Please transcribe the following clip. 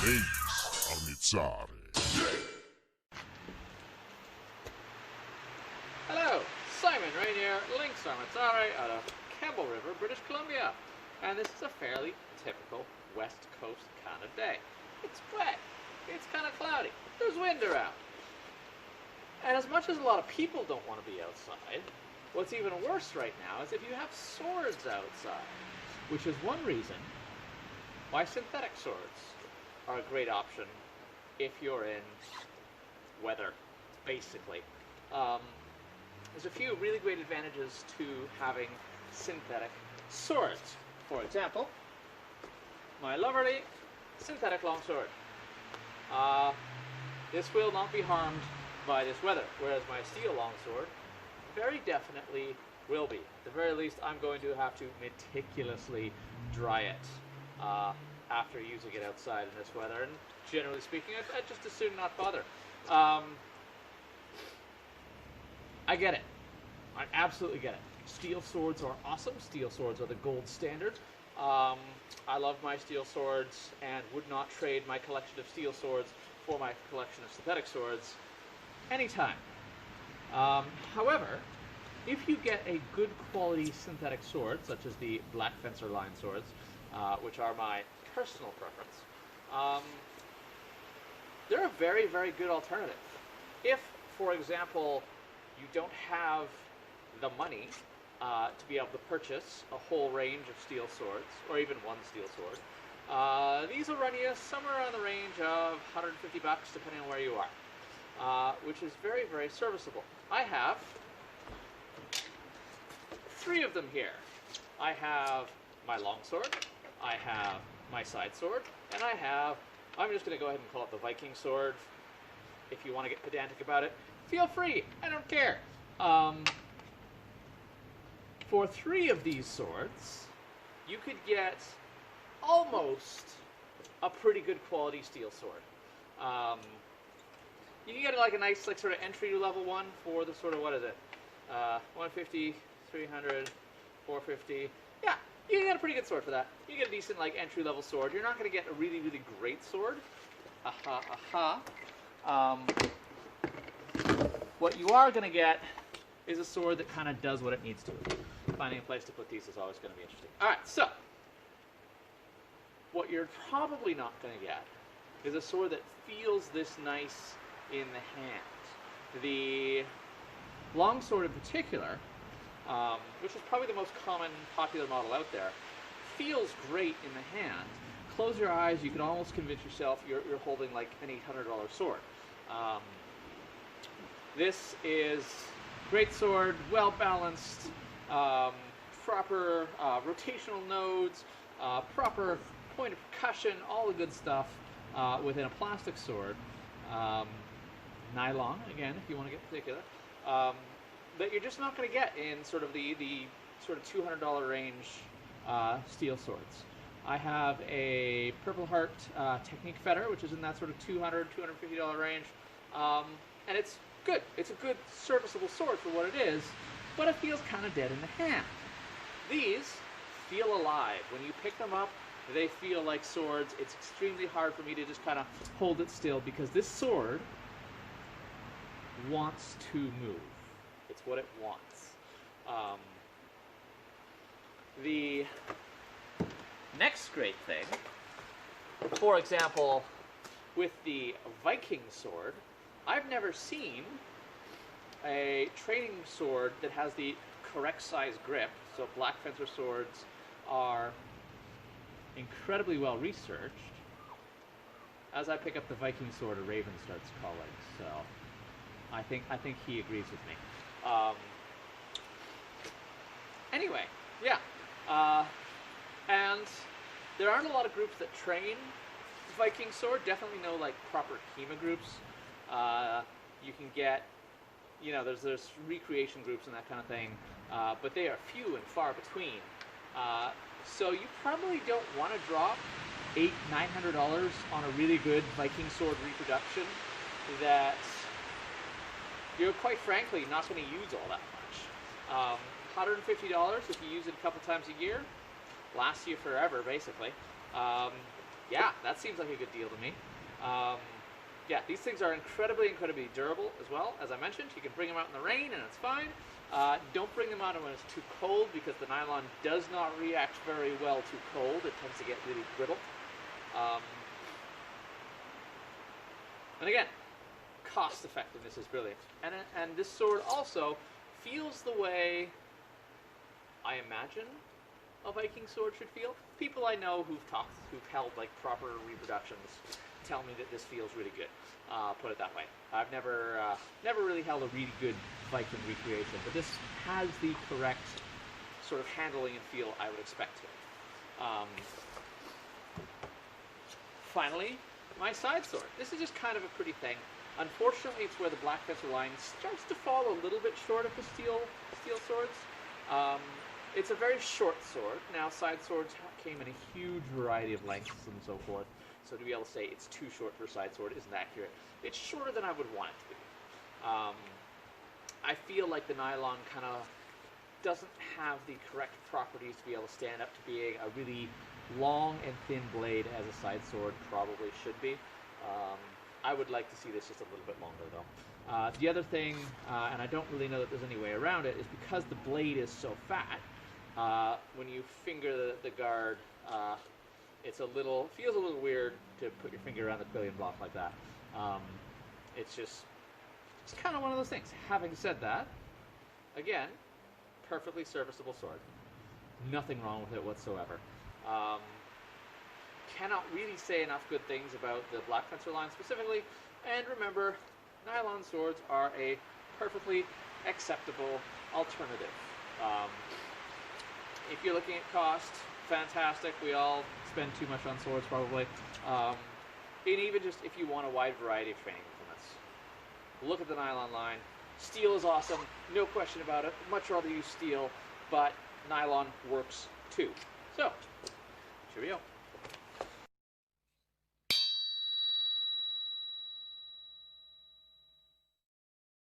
Links Arnizzare. Hello, Simon Rainier, Links Arnizzare out of Campbell River, British Columbia. And this is a fairly typical West Coast kind of day. It's wet, it's kind of cloudy, there's wind around. And as much as a lot of people don't want to be outside, what's even worse right now is if you have swords outside, which is one reason why synthetic swords are a great option if you're in weather, basically. There's a few really great advantages to having synthetic swords. For example, my lovely synthetic longsword. This will not be harmed by this weather, whereas my steel longsword very definitely will be. At the very least, I'm going to have to meticulously dry it after using it outside in this weather, and generally speaking, I'd just as soon not bother. I get it. I absolutely get it. Steel swords are awesome. Steel swords are the gold standard. I love my steel swords and would not trade my collection of steel swords for my collection of synthetic swords anytime. However, if you get a good quality synthetic sword, such as the Black Fencer line swords, which are my personal preference, they're a very, very good alternative. If, for example, you don't have the money to be able to purchase a whole range of steel swords, or even one steel sword, these will run you somewhere around the range of $150 depending on where you are, which is very, very serviceable. I have 3 of them here. I have my longsword, I have my side sword, and I have, I'm just going to go ahead and call it the Viking sword. If you want to get pedantic about it, feel free, I don't care. For 3 of these swords, you could get almost a pretty good quality steel sword. You can get like a nice, like, sort of entry level one for the sort of, what is it, 150, 300, 450. Yeah, you can get a pretty good sword for that. You get a decent, like, entry level sword. You're not going to get a really, really great sword. What you are going to get is a sword that kind of does what it needs to. Finding a place to put these is always going to be interesting. All right, so what you're probably not going to get is a sword that feels this nice in the hand. The longsword in particular, which is probably the most common popular model out there, feels great in the hand. Close your eyes, you can almost convince yourself you're holding like an $800 sword. This is great sword, well balanced, proper rotational nodes, proper point of percussion, all the good stuff within a plastic sword. Nylon, again, if you want to get particular, that you're just not going to get in sort of the sort of $200 range steel swords. I have a Purple Heart Technique Fetter, which is in that sort of $200, $250 range, and it's good. It's a good serviceable sword for what it is, but it feels kind of dead in the hand. These feel alive. When you pick them up, they feel like swords. It's extremely hard for me to just kind of hold it still because this sword wants to move. It's what it wants. The next great thing, for example, with the Viking sword, I've never seen a training sword that has the correct size grip. So Black Fencer swords are incredibly well researched. As I pick up the Viking sword, a raven starts calling. So I think he agrees with me. Anyway, yeah. And there aren't a lot of groups that train Viking sword. Definitely no like proper HEMA groups. You can get, you know, there's recreation groups and that kind of thing, but they are few and far between. So you probably don't want to drop $800-900 on a really good Viking sword reproduction that you're quite frankly not going to use all that much. $150 if you use it a couple times a year, lasts you forever basically. Yeah, that seems like a good deal to me. Yeah, these things are incredibly durable as well. As I mentioned, you can bring them out in the rain and it's fine. Don't bring them out when it's too cold because the nylon does not react very well to cold. It tends to get really brittle. And again, cost effectiveness is brilliant. And this sword also feels the way I imagine a Viking sword should feel. People I know who've held like proper reproductions tell me that this feels really good. Put it that way. I've never really held a really good Viking recreation, but this has the correct sort of handling and feel I would expect to. Finally, my side sword. This is just kind of a pretty thing. Unfortunately, it's where the Black Fencer line starts to fall a little bit short of the steel swords. It's a very short sword. Now, side swords came in a huge variety of lengths and so forth, so to be able to say it's too short for a side sword isn't accurate. It's shorter than I would want it to be. I feel like the nylon kind of doesn't have the correct properties to be able to stand up to being a really long and thin blade as a side sword probably should be. I would like to see this just a little bit longer though. The other thing, and I don't really know that there's any way around it, is because the blade is so fat, when you finger the guard, it feels a little weird to put your finger around the quillion block like that. It's kind of one of those things. Having said that, again, perfectly serviceable sword. Nothing wrong with it whatsoever. Cannot really say enough good things about the Black Fencer line specifically, and remember, nylon swords are a perfectly acceptable alternative. If you're looking at cost, fantastic. We all spend too much on swords probably. And even just if you want a wide variety of training implements, look at the nylon line. Steel is awesome, no question about it. Much rather use steel, but nylon works too. So, cheerio.